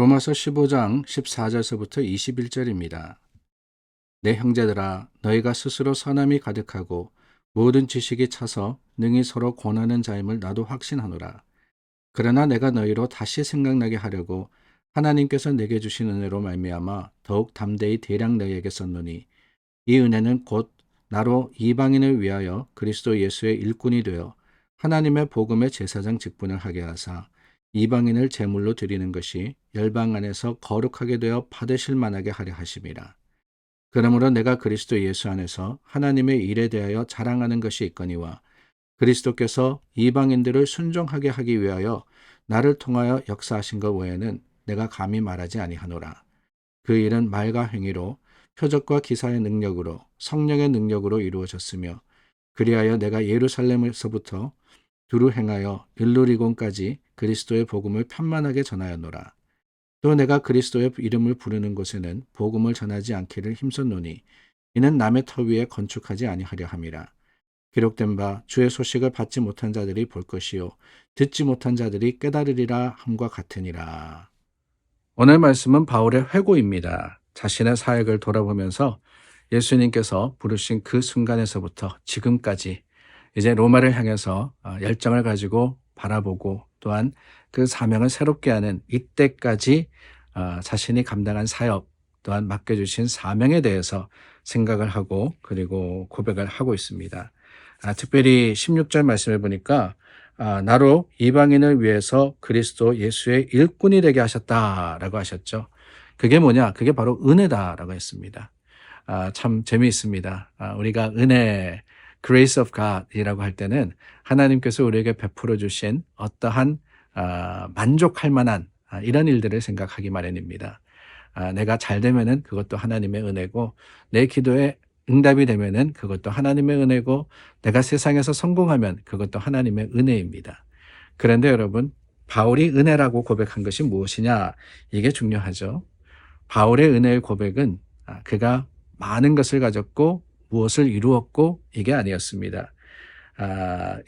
로마서 15장 14절서부터 21절입니다. 내 형제들아 너희가 스스로 선함이 가득하고 모든 지식이 차서 능히 서로 권하는 자임을 나도 확신하노라. 그러나 내가 너희로 다시 생각나게 하려고 하나님께서 내게 주신 은혜로 말미암아 더욱 담대히 대량 너희에게 썼노니 이 은혜는 곧 나로 이방인을 위하여 그리스도 예수의 일꾼이 되어 하나님의 복음의 제사장 직분을 하게 하사 이방인을 제물로 드리는 것이 열방 안에서 거룩하게 되어 받으실 만하게 하려 하심이라. 그러므로 내가 그리스도 예수 안에서 하나님의 일에 대하여 자랑하는 것이 있거니와 그리스도께서 이방인들을 순종하게 하기 위하여 나를 통하여 역사하신 것 외에는 내가 감히 말하지 아니하노라. 그 일은 말과 행위로 표적과 기사의 능력으로 성령의 능력으로 이루어졌으며 그리하여 내가 예루살렘에서부터 두루 행하여 일루리곤까지 그리스도의 복음을 편만하게 전하였노라. 또 내가 그리스도의 이름을 부르는 곳에는 복음을 전하지 않기를 힘썼노니 이는 남의 터 위에 건축하지 아니하려 함이라. 기록된 바 주의 소식을 받지 못한 자들이 볼 것이요 듣지 못한 자들이 깨달으리라 함과 같으니라. 오늘 말씀은 바울의 회고입니다. 자신의 사역을 돌아보면서 예수님께서 부르신 그 순간에서부터 지금까지 이제 로마를 향해서 열정을 가지고 바라보고 또한 그 사명을 새롭게 하는 이때까지 자신이 감당한 사역 또한 맡겨주신 사명에 대해서 생각을 하고 그리고 고백을 하고 있습니다. 특별히 16절 말씀을 보니까 나로 이방인을 위해서 그리스도 예수의 일꾼이 되게 하셨다라고 하셨죠. 그게 뭐냐? 그게 바로 은혜다라고 했습니다. 참 재미있습니다. 우리가 은혜, grace of God이라고 할 때는 하나님께서 우리에게 베풀어 주신 어떠한 만족할 만한 이런 일들을 생각하기 마련입니다. 내가 잘 되면은 그것도 하나님의 은혜고 내 기도에 응답이 되면은 그것도 하나님의 은혜고 내가 세상에서 성공하면 그것도 하나님의 은혜입니다. 그런데 여러분, 바울이 은혜라고 고백한 것이 무엇이냐? 이게 중요하죠. 바울의 은혜의 고백은 그가 많은 것을 가졌고 무엇을 이루었고 이게 아니었습니다.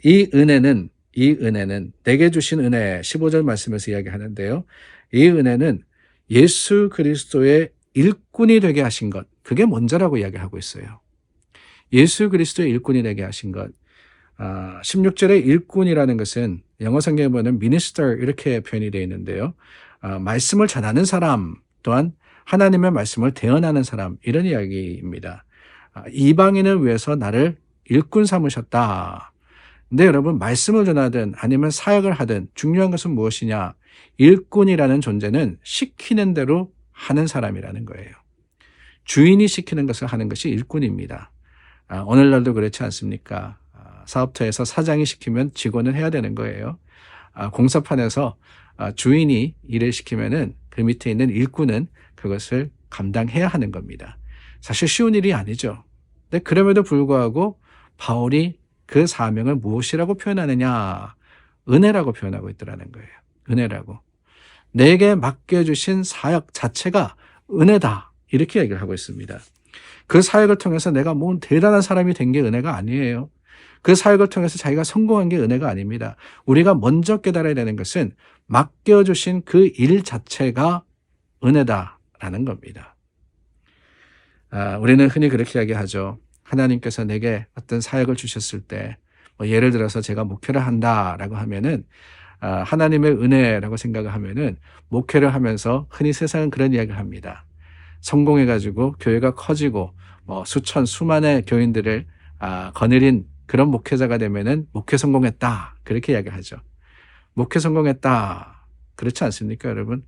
이 은혜는 내게 주신 은혜 15절 말씀에서 이야기하는데요. 이 은혜는 예수 그리스도의 일꾼이 되게 하신 것, 그게 먼저라고 이야기하고 있어요. 예수 그리스도의 일꾼이 되게 하신 것. 16절의 일꾼이라는 것은 영어 성경에 보면 minister 이렇게 표현이 되어 있는데요. 말씀을 전하는 사람 또한 하나님의 말씀을 대언하는 사람 이런 이야기입니다. 이방인을 위해서 나를 일꾼 삼으셨다. 근데 여러분 말씀을 전하든 아니면 사역을 하든 중요한 것은 무엇이냐? 일꾼이라는 존재는 시키는 대로 하는 사람이라는 거예요. 주인이 시키는 것을 하는 것이 일꾼입니다. 오늘날도 그렇지 않습니까? 사업터에서 사장이 시키면 직원은 해야 되는 거예요. 공사판에서 주인이 일을 시키면은 그 밑에 있는 일꾼은 그것을 감당해야 하는 겁니다. 사실 쉬운 일이 아니죠. 근데 그럼에도 불구하고 바울이 그 사명을 무엇이라고 표현하느냐? 은혜라고 표현하고 있더라는 거예요. 은혜라고. 내게 맡겨주신 사역 자체가 은혜다. 이렇게 얘기를 하고 있습니다. 그 사역을 통해서 내가 뭔 대단한 사람이 된 게 은혜가 아니에요. 그 사역을 통해서 자기가 성공한 게 은혜가 아닙니다. 우리가 먼저 깨달아야 되는 것은 맡겨주신 그 일 자체가 은혜다라는 겁니다. 우리는 흔히 그렇게 이야기하죠. 하나님께서 내게 어떤 사역을 주셨을 때 예를 들어서 제가 목회를 한다라고 하면은 하나님의 은혜라고 생각을 하면은 목회를 하면서 흔히 세상은 그런 이야기를 합니다. 성공해가지고 교회가 커지고 수천 수만의 교인들을 거느린 그런 목회자가 되면은 목회 성공했다 그렇게 이야기하죠. 목회 성공했다 그렇지 않습니까, 여러분?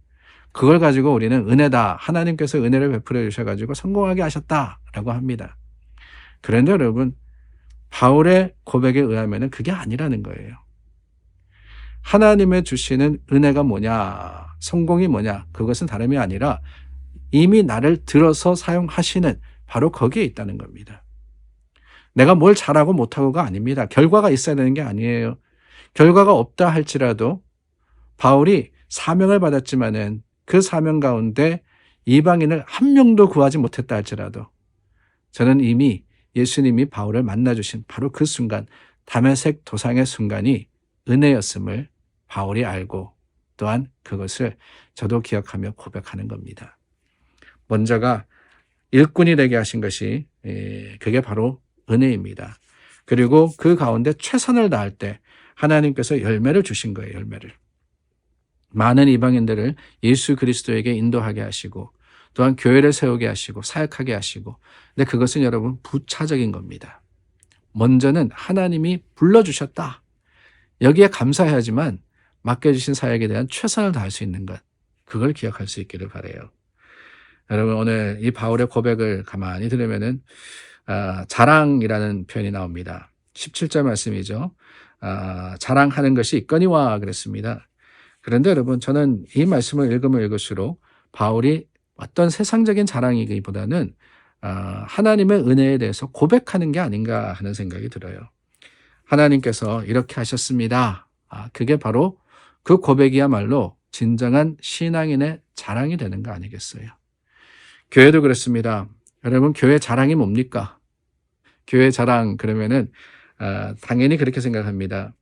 그걸 가지고 우리는 은혜다. 하나님께서 은혜를 베풀어 주셔가지고 성공하게 하셨다라고 합니다. 그런데 여러분, 바울의 고백에 의하면 그게 아니라는 거예요. 하나님의 주시는 은혜가 뭐냐, 성공이 뭐냐, 그것은 다름이 아니라 이미 나를 들어서 사용하시는 바로 거기에 있다는 겁니다. 내가 뭘 잘하고 못하고가 아닙니다. 결과가 있어야 되는 게 아니에요. 결과가 없다 할지라도 바울이 사명을 받았지만은 그 사명 가운데 이방인을 한 명도 구하지 못했다 할지라도 저는 이미 예수님이 바울을 만나주신 바로 그 순간, 다메섹 도상의 순간이 은혜였음을 바울이 알고 또한 그것을 저도 기억하며 고백하는 겁니다. 먼저가 일꾼이 되게 하신 것이 그게 바로 은혜입니다. 그리고 그 가운데 최선을 다할 때 하나님께서 열매를 주신 거예요. 열매를. 많은 이방인들을 예수 그리스도에게 인도하게 하시고 또한 교회를 세우게 하시고 사역하게 하시고 근데 그것은 여러분 부차적인 겁니다. 먼저는 하나님이 불러주셨다. 여기에 감사해야지만 맡겨주신 사역에 대한 최선을 다할 수 있는 것 그걸 기억할 수 있기를 바라요. 여러분 오늘 이 바울의 고백을 가만히 들으면은 자랑이라는 표현이 나옵니다. 17절 말씀이죠. 자랑하는 것이 있거니와 그랬습니다. 그런데 여러분 저는 이 말씀을 읽으면 읽을수록 바울이 어떤 세상적인 자랑이기보다는 하나님의 은혜에 대해서 고백하는 게 아닌가 하는 생각이 들어요. 하나님께서 이렇게 하셨습니다. 그게 바로 그 고백이야말로 진정한 신앙인의 자랑이 되는 거 아니겠어요? 교회도 그렇습니다. 여러분 교회 자랑이 뭡니까? 교회 자랑 그러면은 당연히 그렇게 생각합니다.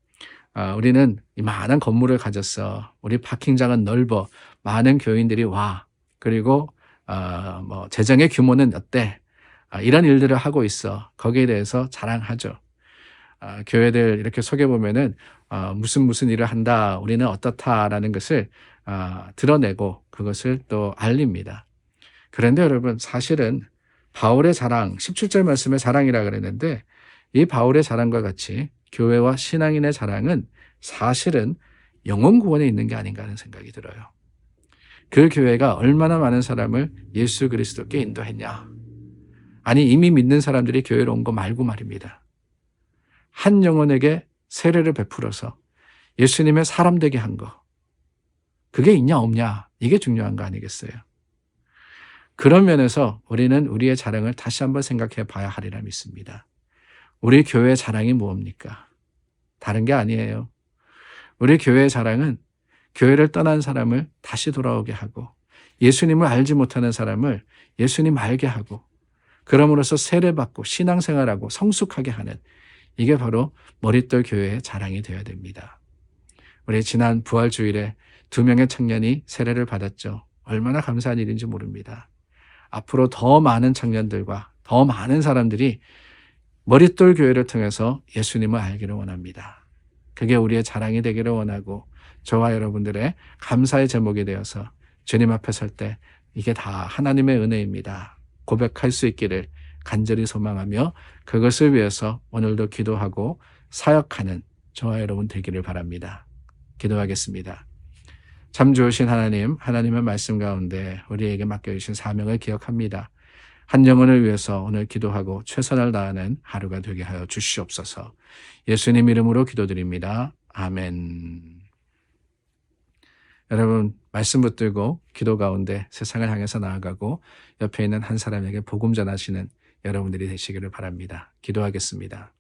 우리는 이만한 건물을 가졌어. 우리 파킹장은 넓어. 많은 교인들이 와. 그리고 뭐 재정의 규모는 어때? 이런 일들을 하고 있어. 거기에 대해서 자랑하죠. 교회들 이렇게 속에 보면은 무슨 일을 한다. 우리는 어떻다라는 것을 드러내고 그것을 또 알립니다. 그런데 여러분 사실은 바울의 자랑, 17절 말씀에 자랑이라 그랬는데 이 바울의 자랑과 같이 교회와 신앙인의 자랑은 사실은 영혼 구원에 있는 게 아닌가 하는 생각이 들어요. 그 교회가 얼마나 많은 사람을 예수 그리스도께 인도했냐. 아니 이미 믿는 사람들이 교회로 온 거 말고 말입니다. 한 영혼에게 세례를 베풀어서 예수님의 사람 되게 한 거. 그게 있냐 없냐 이게 중요한 거 아니겠어요? 그런 면에서 우리는 우리의 자랑을 다시 한번 생각해 봐야 하리라 믿습니다. 우리 교회의 자랑이 뭡니까? 다른 게 아니에요. 우리 교회의 자랑은 교회를 떠난 사람을 다시 돌아오게 하고 예수님을 알지 못하는 사람을 예수님 알게 하고 그럼으로써 세례받고 신앙생활하고 성숙하게 하는 이게 바로 머릿돌 교회의 자랑이 되어야 됩니다. 우리 지난 부활주일에 2명의 청년이 세례를 받았죠. 얼마나 감사한 일인지 모릅니다. 앞으로 더 많은 청년들과 더 많은 사람들이 머릿돌 교회를 통해서 예수님을 알기를 원합니다. 그게 우리의 자랑이 되기를 원하고 저와 여러분들의 감사의 제목이 되어서 주님 앞에 설 때 이게 다 하나님의 은혜입니다. 고백할 수 있기를 간절히 소망하며 그것을 위해서 오늘도 기도하고 사역하는 저와 여러분 되기를 바랍니다. 기도하겠습니다. 참 좋으신 하나님, 하나님의 말씀 가운데 우리에게 맡겨주신 사명을 기억합니다. 한 영혼을 위해서 오늘 기도하고 최선을 다하는 하루가 되게 하여 주시옵소서. 예수님 이름으로 기도드립니다. 아멘. 여러분 말씀 붙들고 기도 가운데 세상을 향해서 나아가고 옆에 있는 한 사람에게 복음 전하시는 여러분들이 되시기를 바랍니다. 기도하겠습니다.